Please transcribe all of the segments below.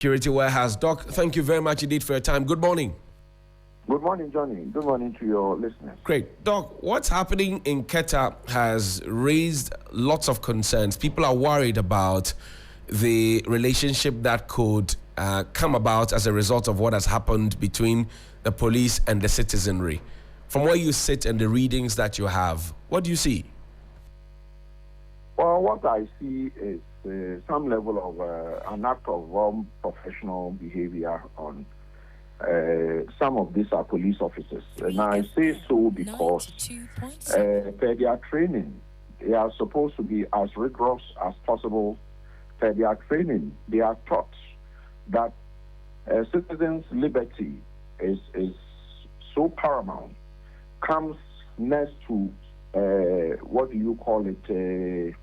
Security Warehouse. Doc, thank you very much indeed for your time. Good morning. Good morning, Johnny. Good morning to your listeners. Great. Doc, what's happening in Keta has raised lots of concerns. People are worried about the relationship that could come about as a result of what has happened between the police and the citizenry. From where you sit and the readings that you have, what do you see? Well, what I see is some level of an act of professional behavior on some of these are police officers. And I say so because per their training, they are supposed to be as rigorous as possible. Per their training, they are taught that citizens' liberty is so paramount, comes next to, what do you call it,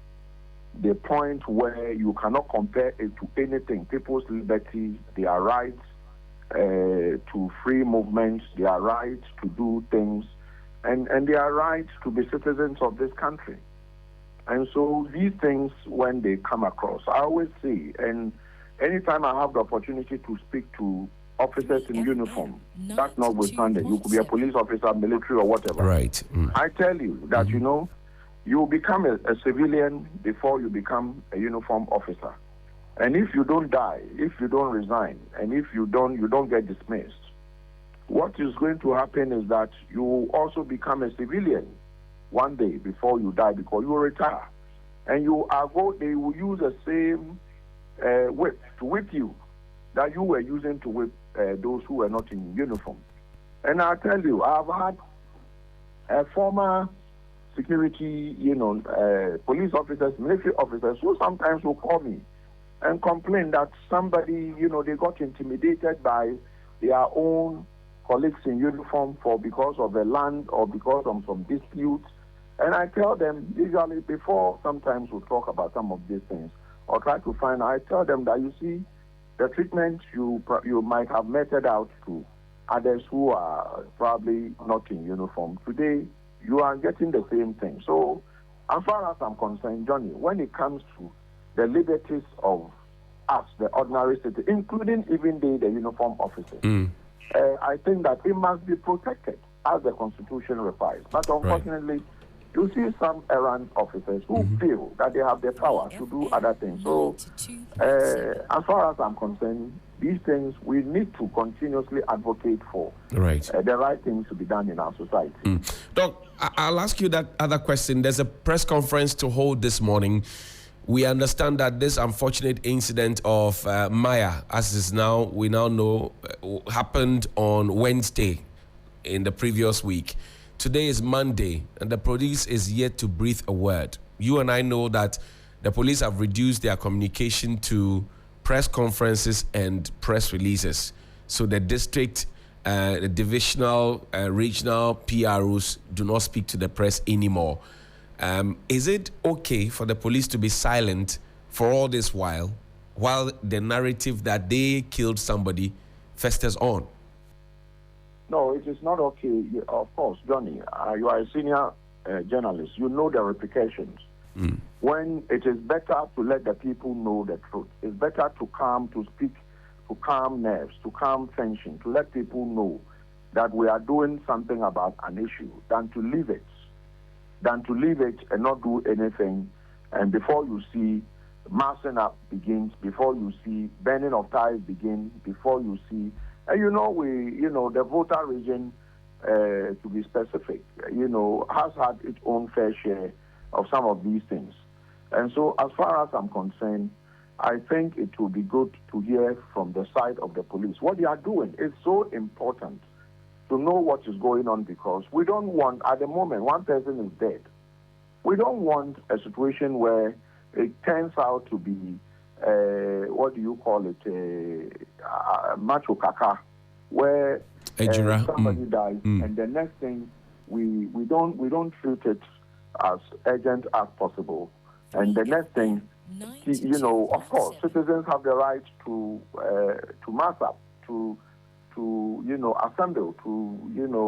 the point where you cannot compare it to anything. People's liberty, their rights to free movement, their rights to do things, and their rights to be citizens of this country. And so these things, when they come across, I always say, and anytime I have the opportunity to speak to officers in uniform, that's notwithstanding, you could be a police officer, military, or whatever. Right. I tell you that, you know, you become a civilian before you become a uniform officer. And if you don't die, if you don't resign, and if you don't get dismissed, what is going to happen is that you will also become a civilian one day before you die, because you will retire. And they will use the same whip to whip you that you were using to whip those who were not in uniform. And I tell you, I've had a former security, police officers, military officers, who sometimes will call me and complain that somebody, they got intimidated by their own colleagues in uniform because of the land or because of some disputes. And I tell them, usually before sometimes we talk about some of these things or try to find, I tell them that, you see, the treatment you might have meted out to others who are probably not in uniform. Today, you are getting the same thing. So, as far as I'm concerned, Johnny, when it comes to the liberties of us, the ordinary citizens, including even the uniform officers, I think that it must be protected as the Constitution requires. But unfortunately, you see some errant officers who feel that they have the power to do other things. So, as far as I'm concerned, these things we need to continuously advocate for the right things to be done in our society. Doc, I'll ask you that other question. There's a press conference to hold this morning. We understand that this unfortunate incident of Maya, we now know, happened on Wednesday in the previous week. Today is Monday, and the police is yet to breathe a word. You and I know that the police have reduced their communication to press conferences and press releases. So the district, the divisional, regional PROs do not speak to the press anymore. Is it okay for the police to be silent for all this while the narrative that they killed somebody festers on? No, it is not okay. Of course, Johnny, you are a senior journalist. You know the repercussions. When it is better to let the people know the truth. It's better to speak, to calm nerves, to calm tension, to let people know that we are doing something about an issue than to leave it and not do anything. And before you see massing up begins, before you see burning of ties begin, before you see, and the voter region, to be specific, has had its own fair share of some of these things. And so as far as I'm concerned, I think it will be good to hear from the side of the police. What they are doing is so important to know what is going on, because we don't want, at the moment, one person is dead. We don't want a situation where it turns out to be, macho kaka, where somebody dies, and the next thing we don't treat it as urgent as possible. And the next thing, of course, citizens have the right to mass up, to assemble,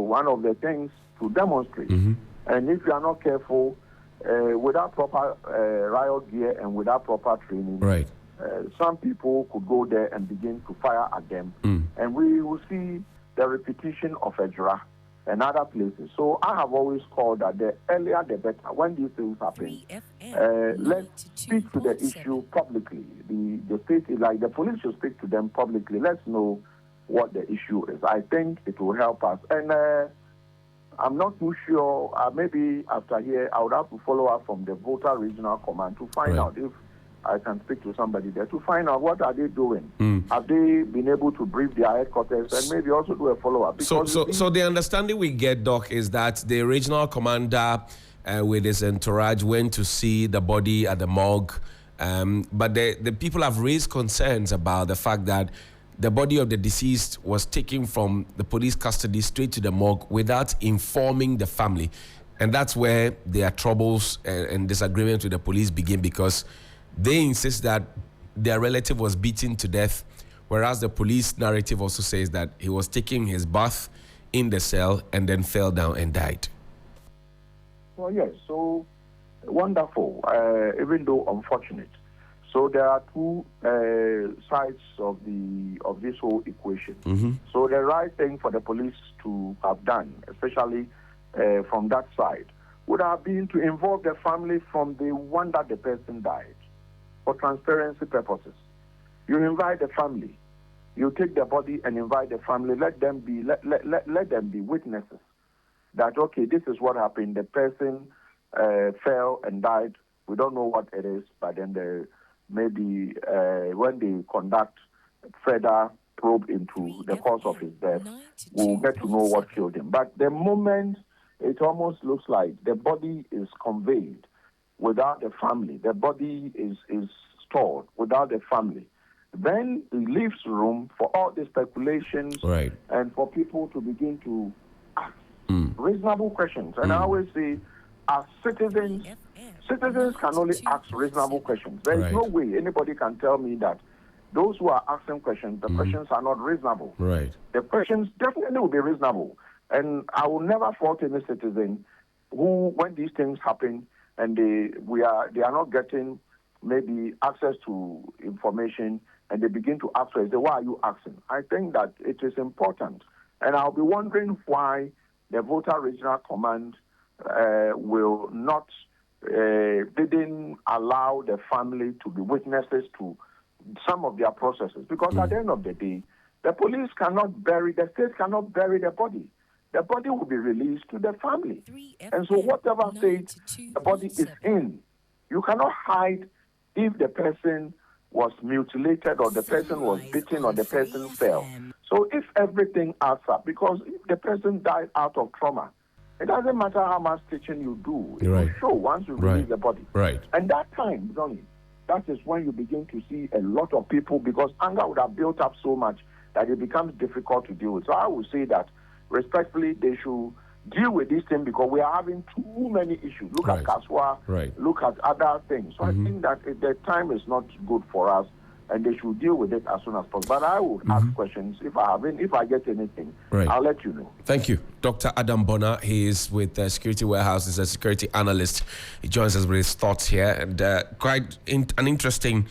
one of the things to demonstrate. And if you are not careful, without proper riot gear and without proper training, some people could go there and begin to fire at them, and we will see the repetition of Ejura and other places. So I have always called that the earlier the better. When these things happen, let's speak to the issue publicly. The state, like the police, should speak to them publicly. Let's know what the issue is. I think it will help us. And I'm not too sure. Maybe after here, I would have to follow up from the voter regional command to find out if I can speak to somebody there to find out what are they doing. Have they been able to brief their headquarters and maybe also do a follow-up? So the understanding we get, Doc, is that the regional commander with his entourage went to see the body at the morgue, but the people have raised concerns about the fact that the body of the deceased was taken from the police custody straight to the morgue without informing the family. And that's where their troubles and disagreements with the police begin, because they insist that their relative was beaten to death, whereas the police narrative also says that he was taking his bath in the cell and then fell down and died. Well, yes, so wonderful, even though unfortunate. So there are two sides of this whole equation. So the right thing for the police to have done, especially from that side, would have been to involve the family from the one that the person died, for transparency purposes. You invite the family. You take the body and invite the family. Let them be let them be witnesses that, okay, this is what happened. The person fell and died. We don't know what it is, but then maybe when they conduct further probe into the cause of his death, we'll get to know what killed him. But the moment it almost looks like the body is conveyed without the family, the body is stored without the family, then it leaves room for all the speculations and for people to begin to ask reasonable questions. And I always say, as citizens can only ask reasonable questions. There is no way anybody can tell me that those who are asking questions, the questions are not reasonable. The questions definitely will be reasonable. And I will never fault any citizen who, when these things happen and they are not getting maybe access to information, and they begin to ask, say, why are you asking? I think that it is important. And I'll be wondering why the voter regional command will not, didn't allow the family to be witnesses to some of their processes. Because at the end of the day, the police cannot bury, the state cannot bury the body. The body will be released to the family. And so whatever state the body is in, you cannot hide if the person was mutilated or the person was beaten or the person fell. So if everything adds up, because if the person died out of trauma, it doesn't matter how much stitching you do. It will show once you release the body. And that time, Johnny, that is when you begin to see a lot of people, because anger would have built up so much that it becomes difficult to deal with. So I would say that respectfully, they should deal with this thing, because we are having too many issues. Look at Kaswa, look at other things. So I think that the time is not good for us, and they should deal with it as soon as possible. But I will ask questions. If I get anything, I'll let you know. Thank you. Dr. Adam Bonaa, he is with Security Warehouse, he's a security analyst. He joins us with his thoughts here, and quite an interesting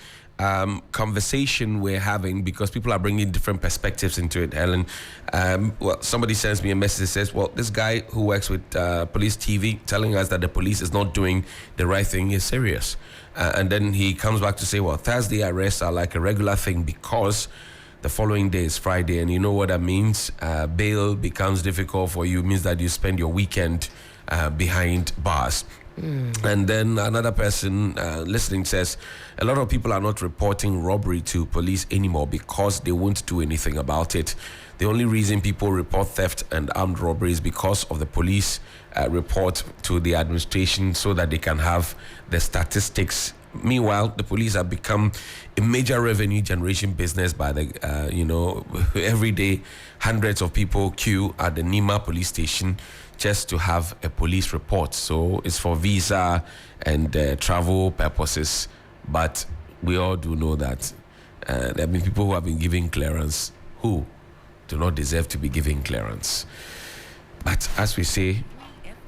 conversation we're having, because people are bringing different perspectives into it, Helen. Well, somebody sends me a message that says, well, this guy who works with police TV telling us that the police is not doing the right thing is serious. And then he comes back to say, well, Thursday arrests are like a regular thing because the following day is Friday, and you know what that means. Bail becomes difficult for you, means that you spend your weekend behind bars. And then another person listening says, a lot of people are not reporting robbery to police anymore because they won't do anything about it. The only reason people report theft and armed robbery is because of the police report to the administration so that they can have the statistics. Meanwhile, the police have become a major revenue generation business by the, every day hundreds of people queue at the Nima police station just to have a police report. So it's for visa and travel purposes. But we all do know that there have been people who have been given clearance who do not deserve to be given clearance. But as we say,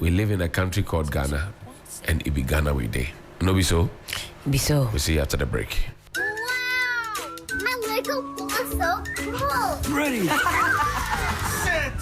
we live in a country called Ghana, and it be Ghana we day. No be so? Be so. We'll see you after the break. so cool. Ready. Set.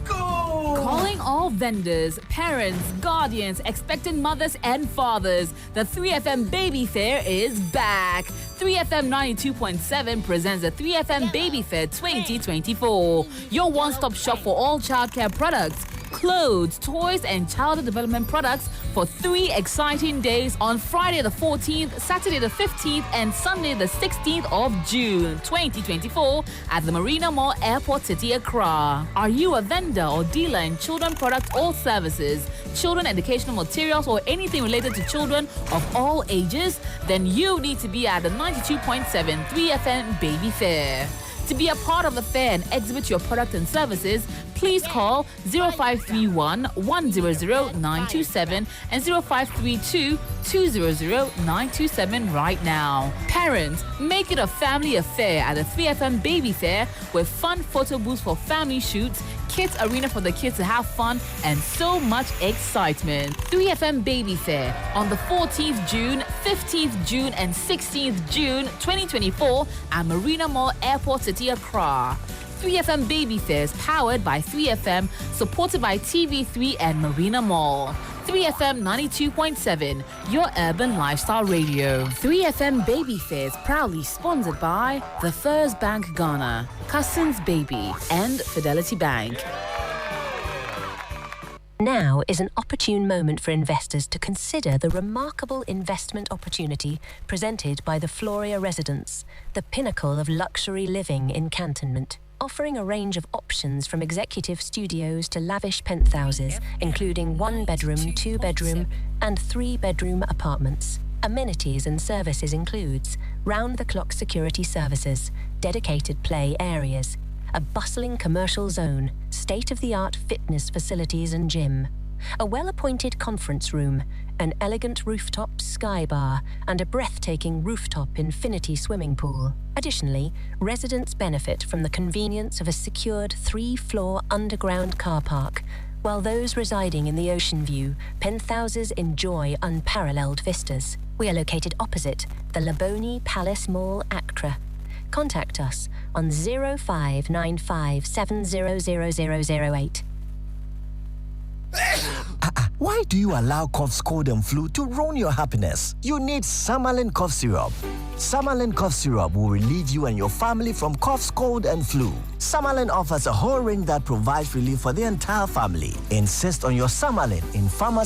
Go! Calling all vendors, parents, guardians, expectant mothers and fathers. The 3FM Baby Fair is back. 3FM 92.7 presents the 3FM Baby Fair 2024. Your one-stop shop for all childcare products, clothes, toys and child development products for 3 exciting days on Friday the 14th, Saturday the 15th and Sunday the 16th of June 2024 at the Marina Mall Airport City, Accra. Are you a vendor or dealer in children products or services, children educational materials or anything related to children of all ages? Then you need to be at the 92.7 3FM Baby Fair. To be a part of the fair and exhibit your product and services, please call 0531 100 927 and 0532 200 927 right now. Parents, make it a family affair at the 3FM Baby Fair with fun photo booths for family shoots, kids arena for the kids to have fun, and so much excitement. 3FM Baby Fair on the 14th June, 15th June, and 16th June 2024 at Marina Mall Airport City, Accra. 3FM Baby Fair is powered by 3FM, supported by TV3 and Marina Mall. 3FM 92.7, your urban lifestyle radio. 3FM Baby Fair is proudly sponsored by the First Bank Ghana, Cousins Baby, and Fidelity Bank. Now is an opportune moment for investors to consider the remarkable investment opportunity presented by the Floria Residence, the pinnacle of luxury living in Cantonment. Offering a range of options from executive studios to lavish penthouses, including 1-bedroom, 2-bedroom, and 3-bedroom apartments. Amenities and services includes round-the-clock security services, dedicated play areas, a bustling commercial zone, state-of-the-art fitness facilities and gym, a well-appointed conference room, an elegant rooftop sky bar, and a breathtaking rooftop infinity swimming pool. Additionally, residents benefit from the convenience of a secured 3-floor underground car park, while those residing in the ocean view penthouses enjoy unparalleled vistas. We are located opposite the Laboni Palace Mall, Accra. Contact us on 0595 700008. Why do you allow cough, cold, and flu to ruin your happiness? You need Samalin cough syrup. Samalin cough syrup will relieve you and your family from coughs, cold, and flu. Samalin offers a whole range that provides relief for the entire family. Insist on your Samalin in pharmacy